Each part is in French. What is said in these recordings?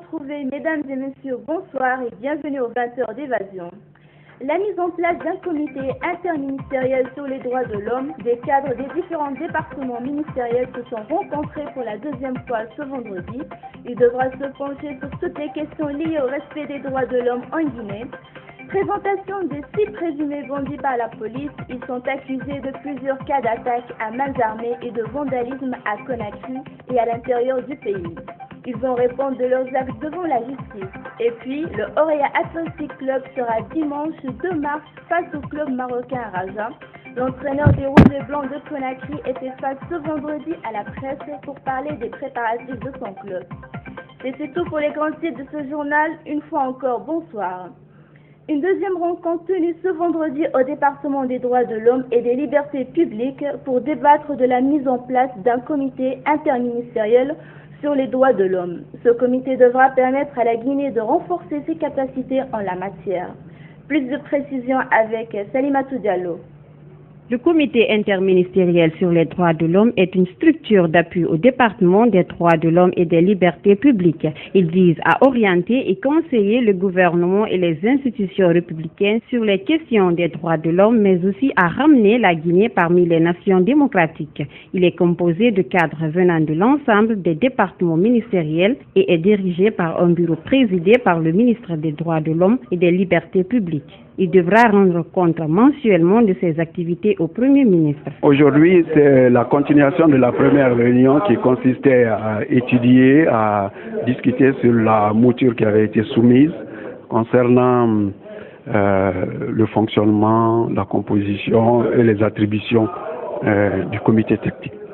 retrouvés, mesdames et messieurs, bonsoir et bienvenue aux 20h d'évasion. La mise en place d'un comité interministériel sur les droits de l'homme, des cadres des différents départements ministériels se sont rencontrés pour la deuxième fois ce vendredi. Il devra se pencher sur toutes les questions liées au respect des droits de l'homme en Guinée. Présentation des 6 présumés bandits par la police, ils sont accusés de plusieurs cas d'attaque à main armée et de vandalisme à Conakry et à l'intérieur du pays. Ils vont répondre de leurs actes devant la justice. Et puis, le Orea Athletic Club sera dimanche 2 mars face au club marocain Raja. L'entraîneur des Rouges et Blancs de Conakry était face ce vendredi à la presse pour parler des préparatifs de son club. Et c'est tout pour les grands titres de ce journal. Une fois encore, bonsoir. Une deuxième rencontre tenue ce vendredi au département des droits de l'homme et des libertés publiques pour débattre de la mise en place d'un comité interministériel sur les droits de l'homme. Ce comité devra permettre à la Guinée de renforcer ses capacités en la matière. Plus de précisions avec Salimatou Diallo. Le comité interministériel sur les droits de l'homme est une structure d'appui au département des droits de l'homme et des libertés publiques. Il vise à orienter et conseiller le gouvernement et les institutions républicaines sur les questions des droits de l'homme, mais aussi à ramener la Guinée parmi les nations démocratiques. Il est composé de cadres venant de l'ensemble des départements ministériels et est dirigé par un bureau présidé par le ministre des droits de l'homme et des libertés publiques. Il devra rendre compte mensuellement de ses activités au Premier ministre. Aujourd'hui, c'est la continuation de la première réunion qui consistait à étudier, à discuter sur la mouture qui avait été soumise concernant le fonctionnement, la composition et les attributions du comité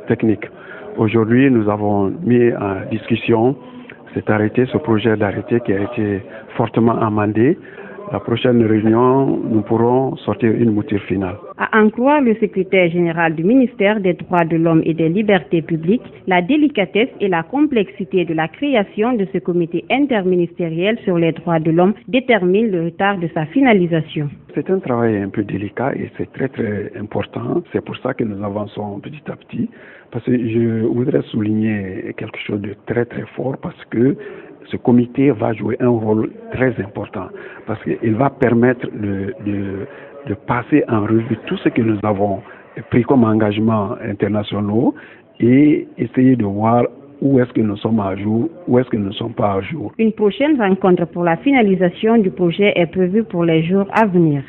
technique. Aujourd'hui, nous avons mis en discussion ce projet d'arrêté qui a été fortement amendé. La prochaine réunion, nous pourrons sortir une mouture finale. À en croire le secrétaire général du ministère des droits de l'homme et des libertés publiques, la délicatesse et la complexité de la création de ce comité interministériel sur les droits de l'homme déterminent le retard de sa finalisation. C'est un travail un peu délicat et c'est très très important. C'est pour ça que nous avançons petit à petit. Parce que je voudrais souligner quelque chose de très très fort parce que ce comité va jouer un rôle très important parce qu'il va permettre de passer en revue tout ce que nous avons pris comme engagement internationaux et essayer de voir où est-ce que nous sommes à jour, où est-ce que nous ne sommes pas à jour. Une prochaine rencontre pour la finalisation du projet est prévue pour les jours à venir.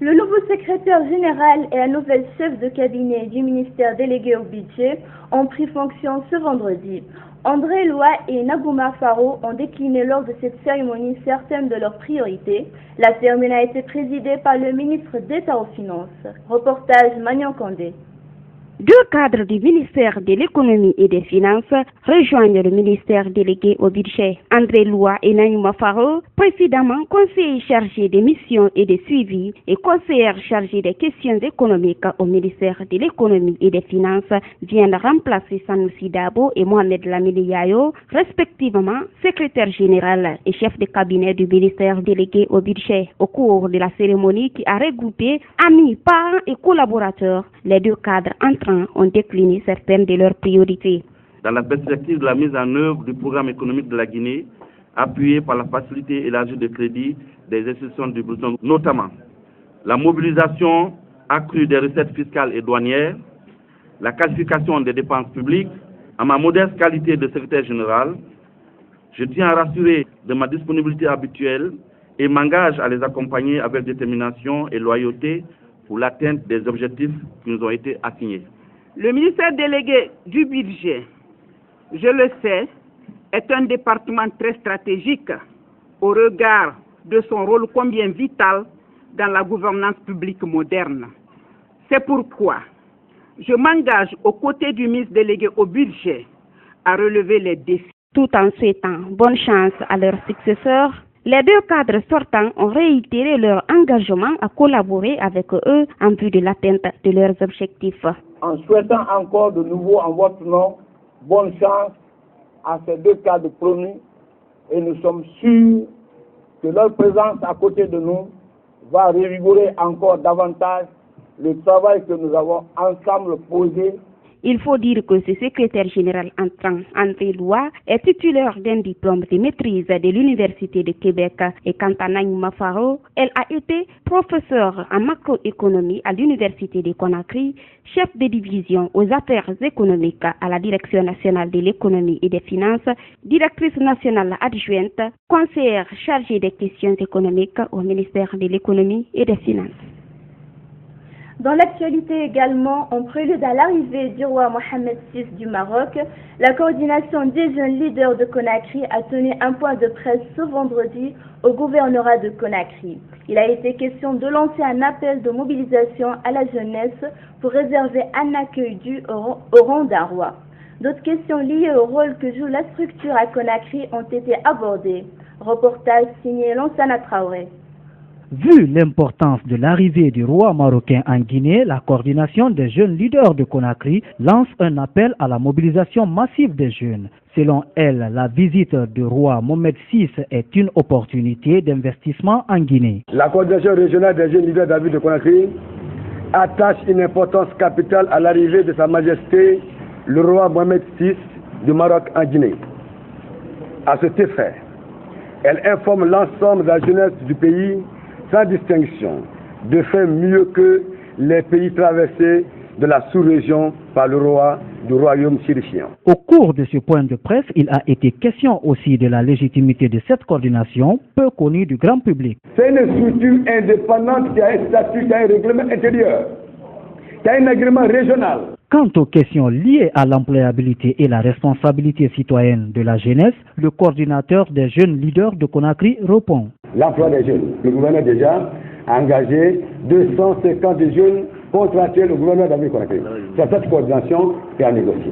Le nouveau secrétaire général et la nouvelle chef de cabinet du ministère délégué au budget ont pris fonction ce vendredi. André Loa et Nagouma Faro ont décliné lors de cette cérémonie certaines de leurs priorités. La cérémonie a été présidée par le ministre d'État aux Finances. Reportage Magnan Kandé. 2 cadres du ministère de l'économie et des finances rejoignent le ministère délégué au budget. André Loa et Nagouma Faro, précédemment conseiller chargé des missions et des suivis et conseillère chargée des questions économiques au ministère de l'économie et des finances, viennent remplacer Sanoussi Dabo et Mohamed Lamine Yayo, respectivement secrétaire général et chef de cabinet du ministère délégué au budget. Au cours de la cérémonie qui a regroupé amis, parents et collaborateurs, les 2 cadres entrants ont décliné certaines de leurs priorités. Dans la perspective de la mise en œuvre du programme économique de la Guinée, appuyé par la facilité élargie de crédit des institutions du Brésil, notamment la mobilisation accrue des recettes fiscales et douanières, la qualification des dépenses publiques, en ma modeste qualité de secrétaire général, je tiens à rassurer de ma disponibilité habituelle et m'engage à les accompagner avec détermination et loyauté pour l'atteinte des objectifs qui nous ont été assignés. Le ministère délégué du budget, je le sais, est un département très stratégique au regard de son rôle combien vital dans la gouvernance publique moderne. C'est pourquoi je m'engage aux côtés du ministre délégué au budget à relever les défis. Tout en souhaitant bonne chance à leurs successeurs, les 2 cadres sortants ont réitéré leur engagement à collaborer avec eux en vue de l'atteinte de leurs objectifs. En souhaitant encore de nouveau en votre nom, bonne chance à ces 2 cadres promus et nous sommes sûrs que leur présence à côté de nous va revigorer encore davantage le travail que nous avons ensemble posé Il faut dire que ce secrétaire général entrant, André Loua, est titulaire d'un diplôme de maîtrise de l'Université de Québec. Et quant à Nanyuma Faro, elle a été professeure en macroéconomie à l'Université de Conakry, chef de division aux affaires économiques à la Direction nationale de l'économie et des finances, directrice nationale adjointe, conseillère chargée des questions économiques au ministère de l'économie et des finances. Dans l'actualité également, en prélude à l'arrivée du roi Mohamed VI du Maroc, la coordination des jeunes leaders de Conakry a tenu un point de presse ce vendredi au gouvernorat de Conakry. Il a été question de lancer un appel de mobilisation à la jeunesse pour réserver un accueil dû au rang d'un roi. D'autres questions liées au rôle que joue la structure à Conakry ont été abordées. Reportage signé Lansana Traoré. Vu l'importance de l'arrivée du roi marocain en Guinée, la coordination des jeunes leaders de Conakry lance un appel à la mobilisation massive des jeunes. Selon elle, la visite du roi Mohamed VI est une opportunité d'investissement en Guinée. La coordination régionale des jeunes leaders de la ville de Conakry attache une importance capitale à l'arrivée de Sa Majesté le roi Mohamed VI du Maroc en Guinée. À cet effet, elle informe l'ensemble de la jeunesse du pays sans distinction, de faire mieux que les pays traversés de la sous-région par le roi du royaume chérifien. Au cours de ce point de presse, il a été question aussi de la légitimité de cette coordination, peu connue du grand public. C'est une structure indépendante qui a un statut, qui a un règlement intérieur, qui a un agrément régional. Quant aux questions liées à l'employabilité et la responsabilité citoyenne de la jeunesse, le coordinateur des jeunes leaders de Conakry répond. L'emploi des jeunes. Le gouvernement déjà a engagé 250 jeunes contractuels au gouvernement de la ville de Conakry. C'est cette coordination qui a négocié.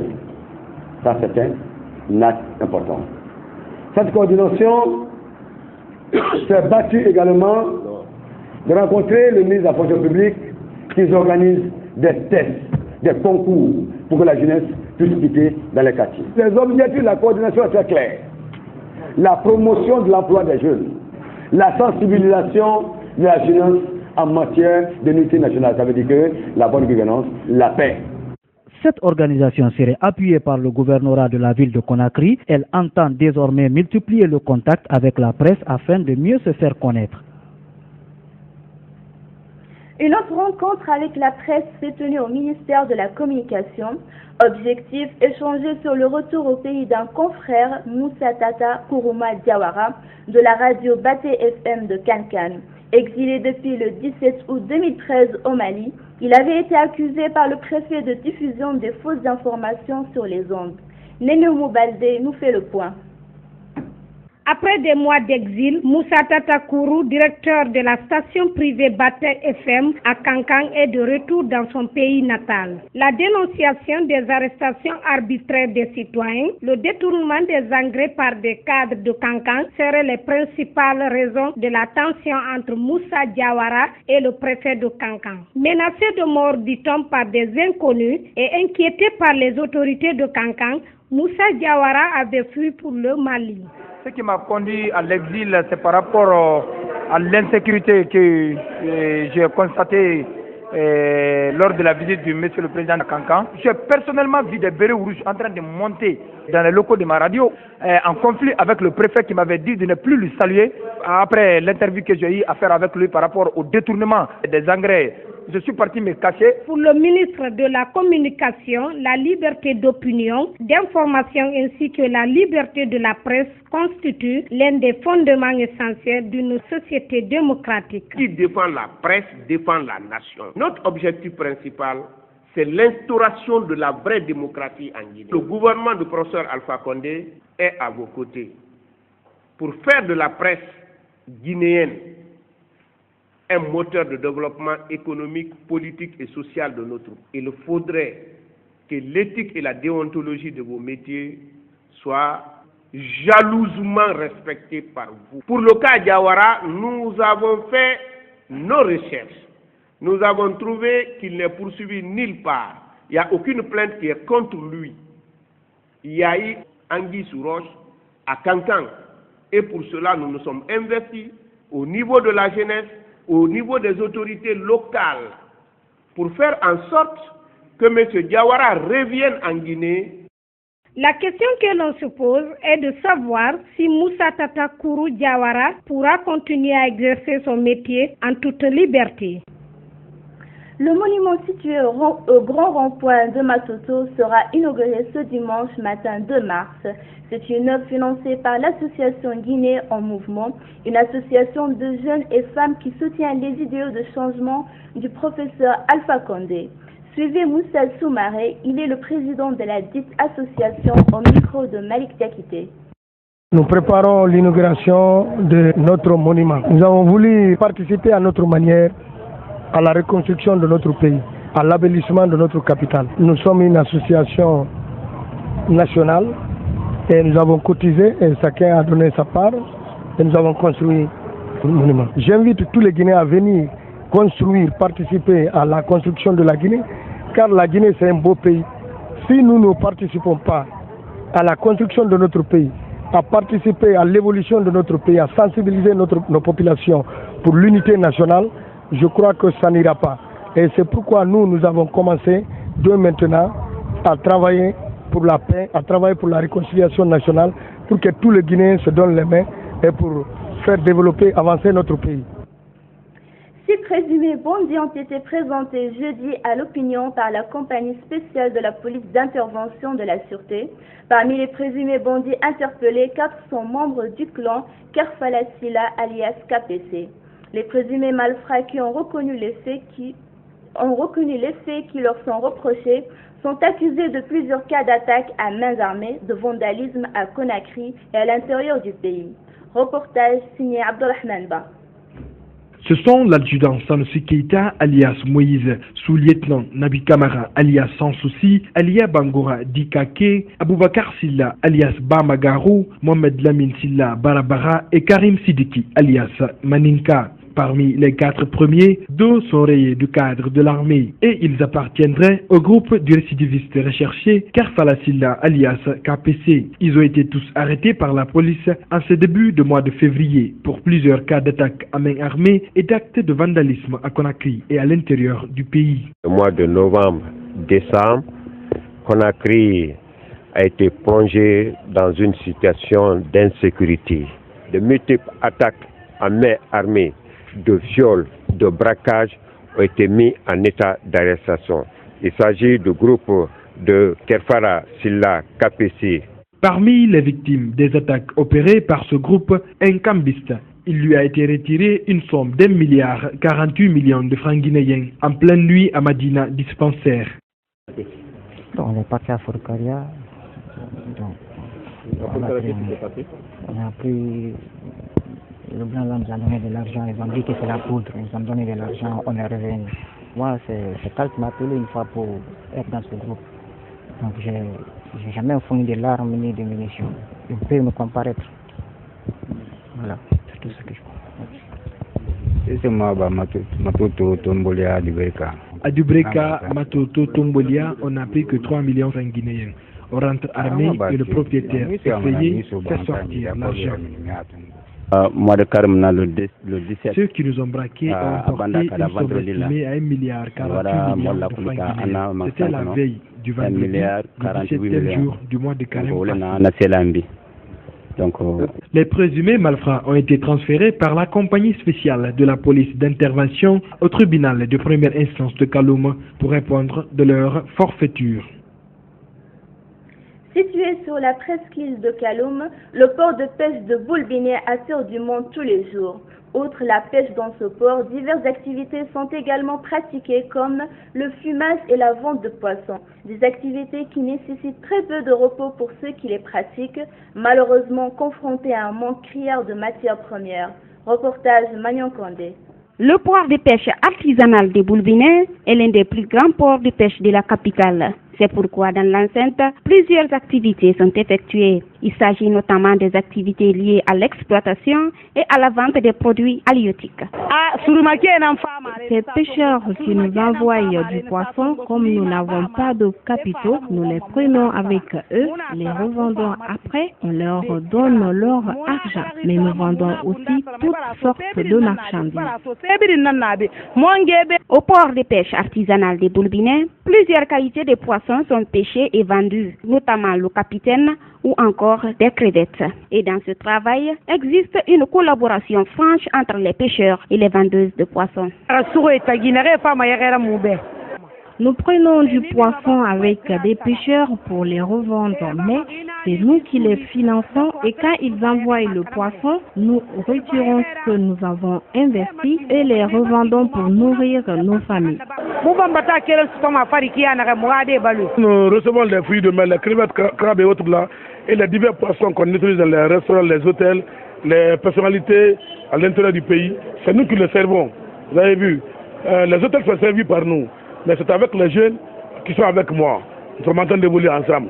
Ça, c'est un acte important. Cette coordination s'est battue également de rencontrer le ministre de la fonction publique qui organise des tests, des concours pour que la jeunesse puisse quitter dans les quartiers. Les objectifs de la coordination sont très clairs. La promotion de l'emploi des jeunes, la sensibilisation de la jeunesse en matière d'unité nationale, ça veut dire que la bonne gouvernance, la paix. Cette organisation serait appuyée par le gouvernorat de la ville de Conakry. Elle entend désormais multiplier le contact avec la presse afin de mieux se faire connaître. Une autre rencontre avec la presse s'est tenue au ministère de la Communication. Objectif, échanger sur le retour au pays d'un confrère, Moussa Tata Kourouma Diawara, de la radio Baté FM de Kankan. Exilé depuis le 17 août 2013 au Mali, il avait été accusé par le préfet de diffusion de fausses informations sur les ondes. Néné Moubalde nous fait le point. Après des mois d'exil, Moussa Tata Kourou, directeur de la station privée Baté FM à Kankan, est de retour dans son pays natal. La dénonciation des arrestations arbitraires des citoyens, le détournement des engrais par des cadres de Kankan seraient les principales raisons de la tension entre Moussa Diawara et le préfet de Kankan. Menacé de mort, dit-on, par des inconnus et inquiété par les autorités de Kankan, Moussa Diawara avait fui pour le Mali. Ce qui m'a conduit à l'exil, c'est par rapport à l'insécurité que j'ai constatée lors de la visite du monsieur le président de Kankan. J'ai personnellement vu des bérets rouges en train de monter dans les locaux de ma radio en conflit avec le préfet qui m'avait dit de ne plus le saluer après l'interview que j'ai eu à faire avec lui par rapport au détournement des engrais. Je suis parti me cacher. Pour le ministre de la Communication, la liberté d'opinion, d'information ainsi que la liberté de la presse constituent l'un des fondements essentiels d'une société démocratique. Qui défend la presse, défend la nation. Notre objectif principal, c'est l'instauration de la vraie démocratie en Guinée. Le gouvernement du professeur Alpha Condé est à vos côtés pour faire de la presse guinéenne un moteur de développement économique, politique et social de notre pays. Il faudrait que l'éthique et la déontologie de vos métiers soient jalousement respectées par vous. Pour le cas Diawara, nous avons fait nos recherches. Nous avons trouvé qu'il n'est poursuivi nulle part. Il n'y a aucune plainte qui est contre lui. Il y a eu anguille sous roche à Kankan. Et pour cela, nous nous sommes investis au niveau de la jeunesse, au niveau des autorités locales, pour faire en sorte que M. Diawara revienne en Guinée. La question que l'on se pose est de savoir si Moussa Tatakourou Diawara pourra continuer à exercer son métier en toute liberté. Le monument situé au grand rond-point de Matoto sera inauguré ce dimanche matin 2 mars. C'est une œuvre financée par l'association Guinée en Mouvement, une association de jeunes et femmes qui soutient les idéaux de changement du professeur Alpha Condé. Suivez Moussa Soumaré, il est le président de la dite association au micro de Malik Diakité. Nous préparons l'inauguration de notre monument. Nous avons voulu participer à notre manière à la reconstruction de notre pays, à l'abellissement de notre capitale. Nous sommes une association nationale et nous avons cotisé et chacun a donné sa part et nous avons construit le monument. J'invite tous les Guinéens à venir construire, participer à la construction de la Guinée, car la Guinée c'est un beau pays. Si nous ne participons pas à la construction de notre pays, à participer à l'évolution de notre pays, à sensibiliser nos populations pour l'unité nationale, je crois que ça n'ira pas. Et c'est pourquoi nous avons commencé de maintenant à travailler pour la paix, à travailler pour la réconciliation nationale, pour que tous les Guinéens se donnent les mains et pour faire développer, avancer notre pays. 6 présumés bandits ont été présentés jeudi à l'opinion par la compagnie spéciale de la police d'intervention de la sûreté. Parmi les présumés bandits interpellés, 4 sont membres du clan Kerfala Silla alias KPC. Les présumés malfrats qui ont reconnu les faits qui leur sont reprochés sont accusés de plusieurs cas d'attaque à main armée, de vandalisme à Conakry et à l'intérieur du pays. Reportage signé Abdelrahman Ba. Ce sont l'adjudant Sanusi Keita alias Moïse, sous-lieutenant Nabi Kamara alias Sansouci, Alia Bangora Dikake, Aboubakar Silla alias Bamagarou, Mohamed Lamine Silla Barabara et Karim Sidiki alias Maninka. Parmi les 4 premiers, 2 sont rayés du cadre de l'armée et ils appartiendraient au groupe du récidiviste recherché Kerfala Silla alias KPC. Ils ont été tous arrêtés par la police en ce début de mois de février pour plusieurs cas d'attaque à main armée et d'actes de vandalisme à Conakry et à l'intérieur du pays. Le mois de novembre-décembre, Conakry a été plongé dans une situation d'insécurité. De multiples attaques à main armée, de viols, de braquages ont été mis en état d'arrestation. Il s'agit du groupe de Kerfala Silla KPC. Parmi les victimes des attaques opérées par ce groupe, un cambiste. Il lui a été retiré une somme d'1 milliard 48 millions de francs guinéens en pleine nuit à Madina dispensaire. On est parti à Forcaria. On a pris. Le blanc là nous a donné de l'argent, ils ont dit que c'est la poudre, ils nous ont donné de l'argent, on est revenu. Moi, c'est Cal qui m'a appelé une fois pour être dans ce groupe. Donc, j'ai jamais fourni de l'arme ni de munitions. Ils peuvent me comparaître. Voilà, c'est tout ce que je peux. C'est moi, Matoto Tombolia à Dubreka. À Dubreka, Matoto Tombolia, on n'a pris que 3 millions de guinéens. On rentre armé et le propriétaire effrayé fait sortir l'argent. Mois de Carme, le 17. Ceux qui nous ont braqués ont emporté une somme estimée à 1 milliard 48 millions de francs guinéens. C'était la veille du vendredi, le 17e jour du mois de Carême. Les présumés malfrats ont été transférés par la compagnie spéciale de la police d'intervention au tribunal de première instance de Kaloum pour répondre de leur forfaiture. Situé sur la presqu'île de Kaloum, le port de pêche de Boulbiné attire du monde tous les jours. Outre la pêche dans ce port, diverses activités sont également pratiquées comme le fumage et la vente de poissons. Des activités qui nécessitent très peu de repos pour ceux qui les pratiquent, malheureusement confrontés à un manque criard de matières premières. Reportage Magnon Condé. Le port de pêche artisanal de Boulbiné est l'un des plus grands ports de pêche de la capitale. C'est pourquoi dans l'enceinte, plusieurs activités sont effectuées. Il s'agit notamment des activités liées à l'exploitation et à la vente des produits halieutiques. Ces pêcheurs qui nous envoient du poisson, comme nous n'avons pas de capitaux, nous les prenons avec eux, les revendons après, on leur donne leur argent. Mais nous vendons aussi toutes sortes de marchandises. Au port de pêche artisanale des Boulbinais, plusieurs qualités de poissons sont pêchées et vendues, notamment le capitaine ou encore des crevettes. Et dans ce travail, existe une collaboration franche entre les pêcheurs et les vendeuses de poissons. Nous prenons du poisson avec des pêcheurs pour les revendre, mais c'est nous qui les finançons et quand ils envoient le poisson, nous retirons ce que nous avons investi et les revendons pour nourrir nos familles. Nous recevons les fruits de mer, les crevettes, crabes et autres là, et les divers poissons qu'on utilise dans les restaurants, les hôtels, les personnalités à l'intérieur du pays. C'est nous qui les servons. Vous avez vu, les hôtels sont servis par nous. Mais c'est avec les jeunes qui sont avec moi. Nous sommes en train d'évoluer ensemble.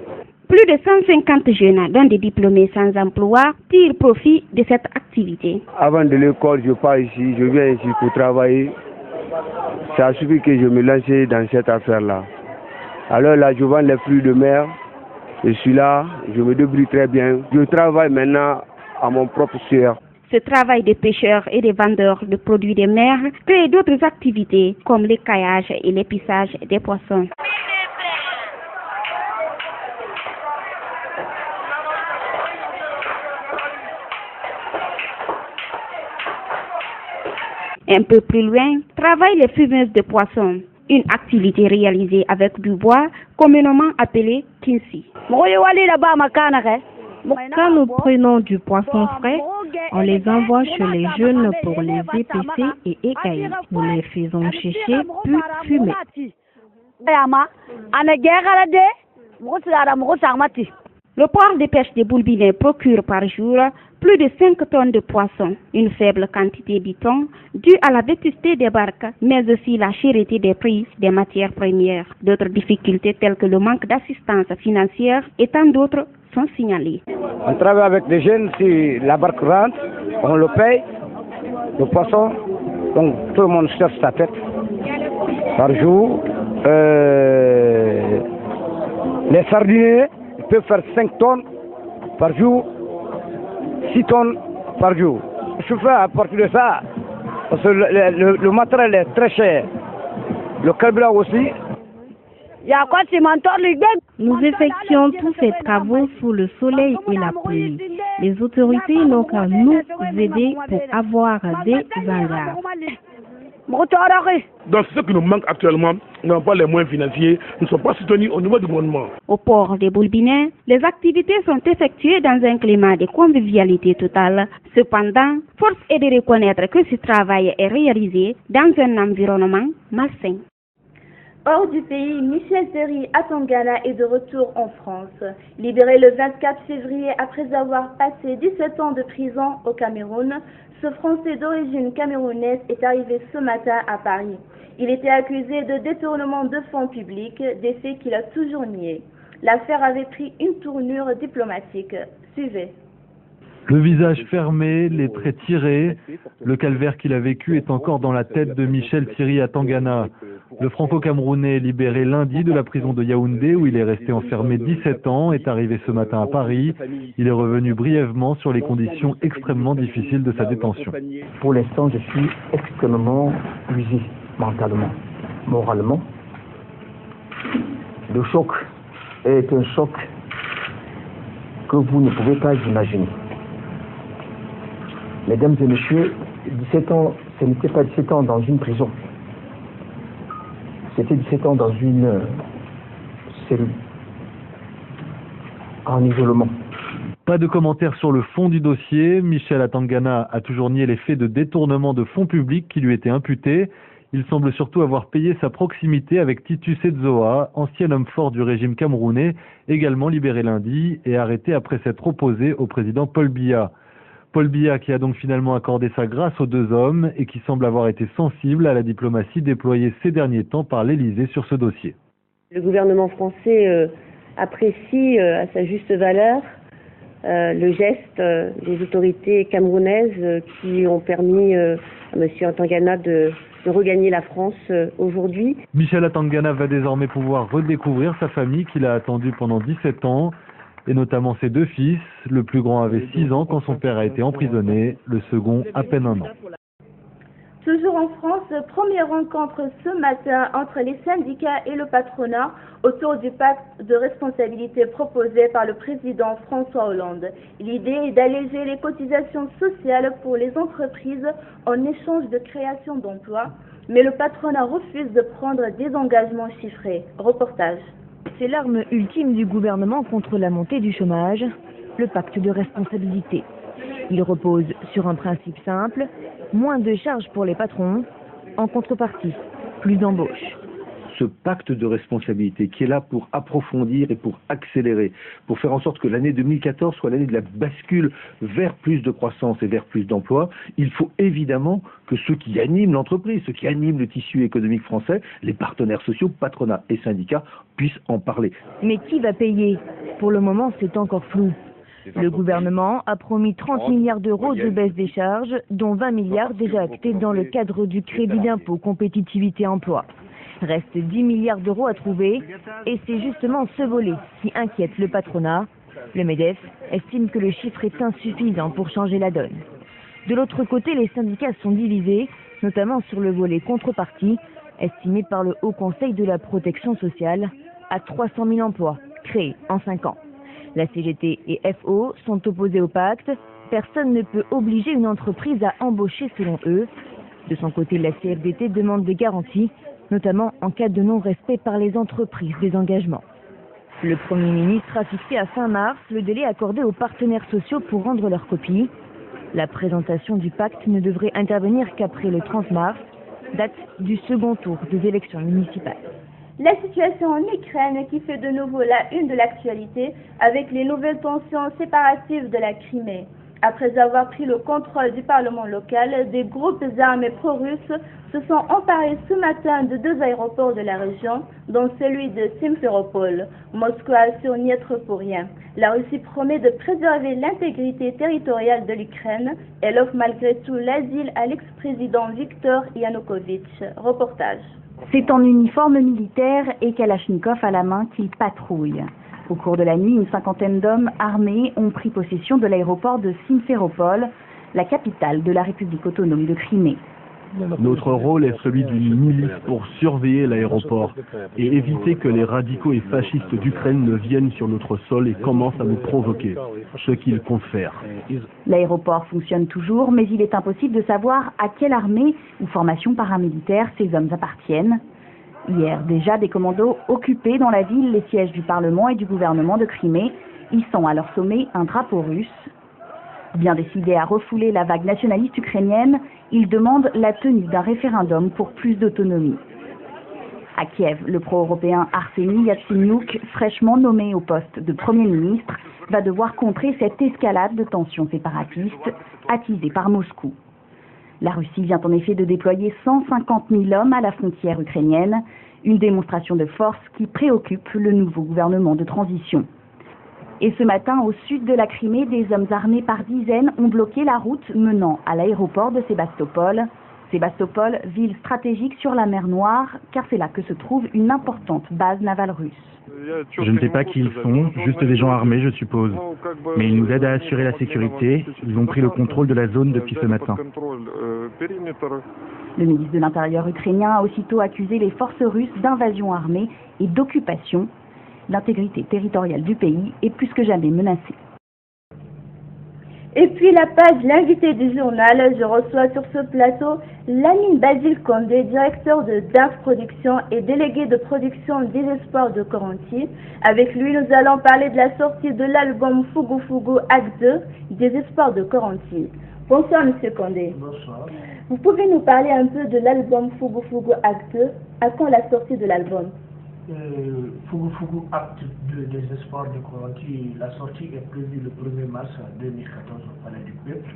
Plus de 150 jeunes, dont des diplômés sans emploi, tirent profit de cette activité. Avant de l'école, je pars ici, je viens ici pour travailler. Ça a suffi que je me lance dans cette affaire-là. Alors là, je vends les fruits de mer. Je suis là, je me débrouille très bien. Je travaille maintenant à mon propre sueur. Ce travail des pêcheurs et des vendeurs de produits de mer crée d'autres activités comme l'écaillage et l'épissage des poissons. Un peu plus loin, travaillent les fumeuses de poissons, une activité réalisée avec du bois communément appelé kinsi. Quand nous prenons du poisson frais, on les envoie chez les jeunes pour les épaisser et écailler. Nous les faisons sécher puis fumer. Le port de pêche de Boulbinais procure par jour plus de 5 tonnes de poissons, une faible quantité de thon due à la vétusté des barques, mais aussi la cherté des prix des matières premières. D'autres difficultés telles que le manque d'assistance financière et tant d'autres sont signalées. On travaille avec des jeunes, si la barque rentre, on le paye, le poisson, donc tout le monde cherche sa tête par jour. Les sardiniers peuvent faire 5 tonnes par jour, 6 tonnes par jour. Je fais à partir de ça, parce que le matériel est très cher, le carburant aussi. Nous effectuons tous ces travaux sous le soleil et la pluie. Les autorités n'ont qu'à nous aider pour avoir des hangars. Donc ce qui nous manque actuellement, nous n'avons pas les moyens financiers, nous ne sommes pas soutenus au niveau du gouvernement. Au port des Boulbinais, les activités sont effectuées dans un climat de convivialité totale. Cependant, force est de reconnaître que ce travail est réalisé dans un environnement malsain. Hors du pays, Michel Terry Atangana est de retour en France. Libéré le 24 février après avoir passé 17 ans de prison au Cameroun, ce Français d'origine camerounaise est arrivé ce matin à Paris. Il était accusé de détournement de fonds publics, des faits qu'il a toujours niés. L'affaire avait pris une tournure diplomatique. Suivez. Le visage fermé, les traits tirés, le calvaire qu'il a vécu est encore dans la tête de Michel Terry Atangana. Le franco-camerounais libéré lundi de la prison de Yaoundé où il est resté enfermé 17 ans est arrivé ce matin à Paris. Il est revenu brièvement sur les conditions extrêmement difficiles de sa détention. Pour l'instant, je suis extrêmement usé mentalement, moralement. Le choc est un choc que vous ne pouvez pas imaginer. Mesdames et messieurs, 17 ans, ce n'était pas 17 ans dans une prison. C'était 17 ans dans une cellule, en isolement. Pas de commentaires sur le fond du dossier. Michel Atangana a toujours nié les faits de détournement de fonds publics qui lui étaient imputés. Il semble surtout avoir payé sa proximité avec Titus Edzoa, ancien homme fort du régime camerounais, également libéré lundi et arrêté après s'être opposé au président Paul Biya. Paul Biya qui a donc finalement accordé sa grâce aux deux hommes et qui semble avoir été sensible à la diplomatie déployée ces derniers temps par l'Élysée sur ce dossier. Le gouvernement français apprécie à sa juste valeur le geste des autorités camerounaises qui ont permis à M. Atangana de regagner la France aujourd'hui. Michel Atangana va désormais pouvoir redécouvrir sa famille qu'il a attendue pendant 17 ans, et notamment ses 2 fils. Le plus grand avait 6 ans quand son père a été emprisonné, le second à peine 1 an. Toujours en France, première rencontre ce matin entre les syndicats et le patronat autour du pacte de responsabilité proposé par le président François Hollande. L'idée est d'alléger les cotisations sociales pour les entreprises en échange de création d'emplois, mais le patronat refuse de prendre des engagements chiffrés. Reportage. C'est l'arme ultime du gouvernement contre la montée du chômage, le pacte de responsabilité. Il repose sur un principe simple, moins de charges pour les patrons, en contrepartie, plus d'embauches. Ce pacte de responsabilité qui est là pour approfondir et pour accélérer, pour faire en sorte que l'année 2014 soit l'année de la bascule vers plus de croissance et vers plus d'emplois, il faut évidemment que ceux qui animent l'entreprise, ceux qui animent le tissu économique français, les partenaires sociaux, patronat et syndicats, puissent en parler. Mais qui va payer? Pour le moment, c'est encore flou. Le gouvernement a promis 30 milliards d'euros de baisse des charges, dont 20 milliards déjà actés dans le cadre du crédit d'impôt compétitivité emploi. Reste 10 milliards d'euros à trouver, et c'est justement ce volet qui inquiète le patronat. Le MEDEF estime que le chiffre est insuffisant pour changer la donne. De l'autre côté, les syndicats sont divisés, notamment sur le volet contrepartie, estimé par le Haut Conseil de la protection sociale à 300 000 emplois créés en 5 ans. La CGT et FO sont opposés au pacte. Personne ne peut obliger une entreprise à embaucher selon eux. De son côté, la CFDT demande des garanties, notamment en cas de non-respect par les entreprises des engagements. Le Premier ministre a fixé à fin mars le délai accordé aux partenaires sociaux pour rendre leur copie. La présentation du pacte ne devrait intervenir qu'après le 30 mars, date du second tour des élections municipales. La situation en Ukraine qui fait de nouveau la une de l'actualité avec les nouvelles tensions séparatives de la Crimée. Après avoir pris le contrôle du Parlement local, des groupes armés pro-russes se sont emparés ce matin de 2 aéroports de la région, dont celui de Simferopol. Moscou assure n'y être pour rien. La Russie promet de préserver l'intégrité territoriale de l'Ukraine. Elle offre malgré tout l'asile à l'ex-président Viktor Yanukovych. Reportage. C'est en uniforme militaire et Kalachnikov à la main qu'il patrouille. Au cours de la nuit, une 50aine d'hommes armés ont pris possession de l'aéroport de Simferopol, la capitale de la République autonome de Crimée. Notre rôle est celui d'une milice pour surveiller l'aéroport et éviter que les radicaux et fascistes d'Ukraine ne viennent sur notre sol et commencent à nous provoquer, ce qu'ils comptent faire. L'aéroport fonctionne toujours, mais il est impossible de savoir à quelle armée ou formation paramilitaire ces hommes appartiennent. Hier, déjà, des commandos occupaient dans la ville les sièges du Parlement et du gouvernement de Crimée, hissant à leur sommet un drapeau russe. Bien décidés à refouler la vague nationaliste ukrainienne, ils demandent la tenue d'un référendum pour plus d'autonomie. À Kiev, le pro-européen Arseniy Yatsenyuk, fraîchement nommé au poste de Premier ministre, va devoir contrer cette escalade de tensions séparatistes attisée par Moscou. La Russie vient en effet de déployer 150 000 hommes à la frontière ukrainienne, une démonstration de force qui préoccupe le nouveau gouvernement de transition. Et ce matin, au sud de la Crimée, des hommes armés par dizaines ont bloqué la route menant à l'aéroport de Sébastopol. Sébastopol, ville stratégique sur la mer Noire, car c'est là que se trouve une importante base navale russe. Je ne sais pas qui ils sont, juste des gens armés, je suppose. Mais ils nous aident à assurer la sécurité. Ils ont pris le contrôle de la zone depuis ce matin. Le ministre de l'Intérieur ukrainien a aussitôt accusé les forces russes d'invasion armée et d'occupation. L'intégrité territoriale du pays est plus que jamais menacée. Et puis la page l'invité du journal, je reçois sur ce plateau Lamine Basile Condé, directeur de DAF Production et délégué de production Désespoir de Coranti. Avec lui, nous allons parler de la sortie de l'album Fougou Fougou Acte 2, Désespoir de Coranti. Bonsoir Monsieur Condé. Bonsoir. Vous pouvez nous parler un peu de l'album Fougou Fougou Acte 2, à quand la sortie de l'album? Fougou Fougou Acte 2 Désespoir de Coranti, la sortie est prévue le 1er mars 2014 au Palais du Peuple.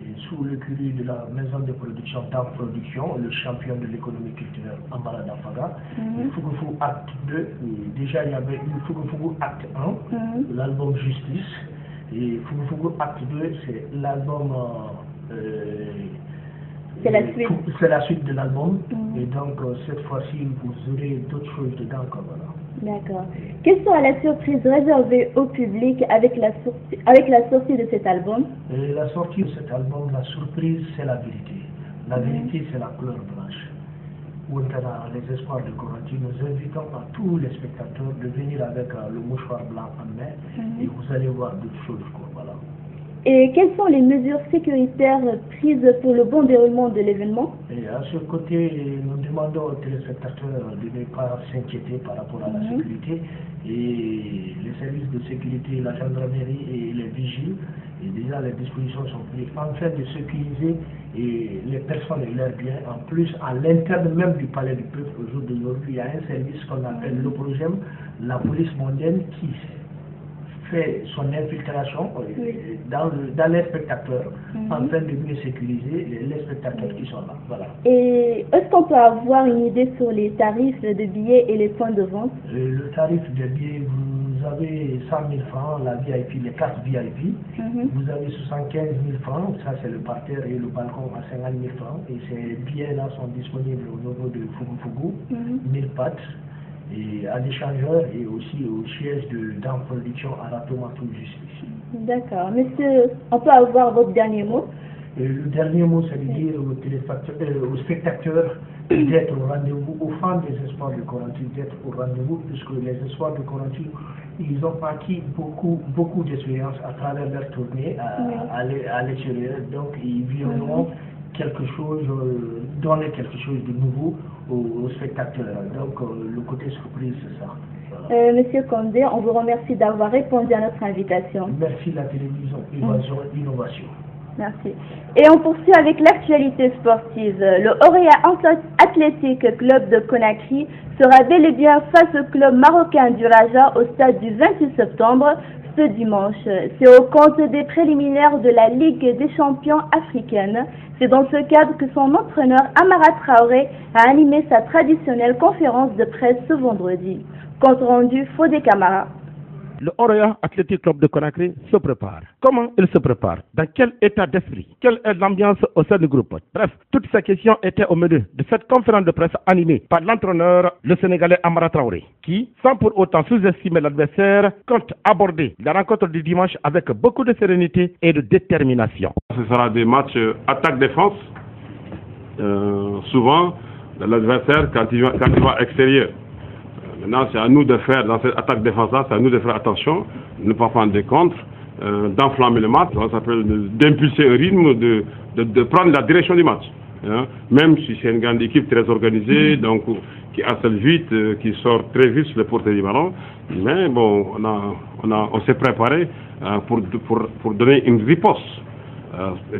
Et sous le curé de la maison de production dans production, le champion de l'économie culturelle Ambara Dafaga. Fugufugu acte 2, déjà il y avait eu Fugufugu acte 1, l'album Justice. Et Fugufugu acte 2, c'est l'album... c'est la suite de l'album. Et donc cette fois-ci, vous aurez d'autres choses dedans. Voilà. D'accord. Quelle sera la surprise réservée au public avec la sortie de cet album? La sortie de cet album, la surprise, c'est la vérité. La vérité, c'est la couleur blanche. Où on a les espoirs de Koranti, nous invitons à tous les spectateurs de venir avec le mouchoir blanc en main et vous allez voir d'autres choses. Voilà. Et quelles sont les mesures sécuritaires prises pour le bon déroulement de l'événement? Et à ce côté, nous demandons aux téléspectateurs de ne pas s'inquiéter par rapport à la sécurité. Et les services de sécurité, la gendarmerie et les vigiles, et déjà les dispositions sont prises en fait de sécuriser les personnes et leurs biens. En plus, à l'interne même du palais du peuple, au jour d'aujourd'hui, il y a un service qu'on appelle le projet, la police mondiale, qui fait son infiltration dans les spectateurs afin de mieux sécuriser les spectateurs qui sont là. Voilà. Et est-ce qu'on peut avoir une idée sur les tarifs de billets et les points de vente? Le tarif de billets, vous avez 100 000 francs, la VIP, les cartes VIP. Vous avez 75 000 francs, ça c'est le parterre et le balcon à 50 000 francs. Et ces billets-là sont disponibles au niveau de Fugufugu, 1000 pattes. Et à l'échangeur et aussi au siège dans production à Ratomatou Justice. D'accord. Monsieur, on peut avoir votre dernier mot? Le dernier mot, c'est de dire aux spectateurs d'être au rendez-vous, aux fans des espoirs de Koranti d'être au rendez-vous, puisque les espoirs de Koranti, ils ont acquis beaucoup d'expérience à travers leur tournée à l'extérieur. Donc, ils viendront donner quelque chose de nouveau aux spectateurs. Donc le côté surprise, c'est ça. Voilà. Monsieur Condé, on vous remercie d'avoir répondu à notre invitation. Merci la télévision Innovation. Merci. Et on poursuit avec l'actualité sportive. Le Orea Athletic Club de Conakry sera bel et bien face au club marocain du Raja au stade du 28 septembre. Ce dimanche. C'est au compte des préliminaires de la Ligue des champions africaine. C'est dans ce cadre que son entraîneur Amara Traoré a animé sa traditionnelle conférence de presse ce vendredi. Compte rendu Fodé Camara. Le Orea Athletic Club de Conakry se prépare. Comment il se prépare? Dans quel état d'esprit? Quelle est l'ambiance au sein du groupe? Bref, toutes ces questions étaient au menu de cette conférence de presse animée par l'entraîneur, le Sénégalais Amara Traoré, qui, sans pour autant sous-estimer l'adversaire, compte aborder la rencontre du dimanche avec beaucoup de sérénité et de détermination. Ce sera des matchs attaque-défense. Souvent, l'adversaire, quand il va extérieur, maintenant, c'est à nous de faire, dans cette attaque-défense-là, c'est à nous de faire attention, de ne pas prendre des contres, d'enflammer le match, ça s'appelle d'impulser un rythme, de prendre la direction du match. Hein. Même si c'est une grande équipe très organisée, donc qui harcèle vite, qui sort très vite sur le portée du ballon, mais bon, on s'est préparé pour donner une riposte.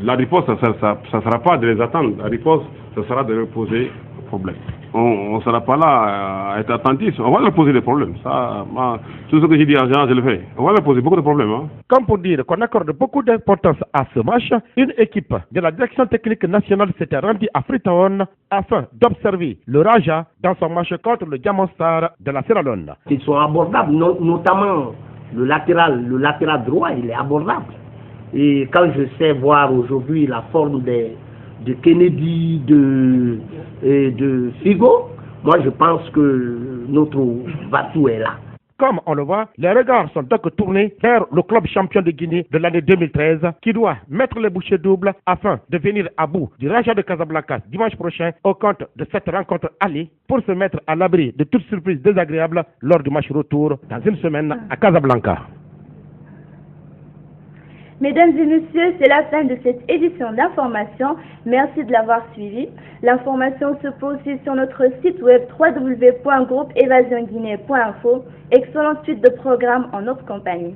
La riposte, ça ne sera pas de les attendre, la riposte, ça sera de leur poser problème. On ne sera pas là à être attentif, on va leur poser des problèmes. Ça, tout ce que j'ai dit en général, je le fais. On va leur poser beaucoup de problèmes. Hein. Comme pour dire qu'on accorde beaucoup d'importance à ce match, une équipe de la direction technique nationale s'était rendue à Freetown afin d'observer le Raja dans son match contre le Diamond Star de la Sierra Leone. Ils sont abordables, notamment le latéral droit, il est abordable. Et quand je sais voir aujourd'hui la forme de Kennedy, de Figo, moi je pense que notre Vatou est là. Comme on le voit, les regards sont donc tournés vers le club champion de Guinée de l'année 2013 qui doit mettre les bouchées doubles afin de venir à bout du Raja de Casablanca dimanche prochain au compte de cette rencontre allée pour se mettre à l'abri de toute surprise désagréable lors du match retour dans une semaine à Casablanca. Mesdames et messieurs, c'est la fin de cette édition d'information. Merci de l'avoir suivi. L'information se poursuit sur notre site web www.groupeevasionguinée.info. Excellente suite de programmes en notre compagnie.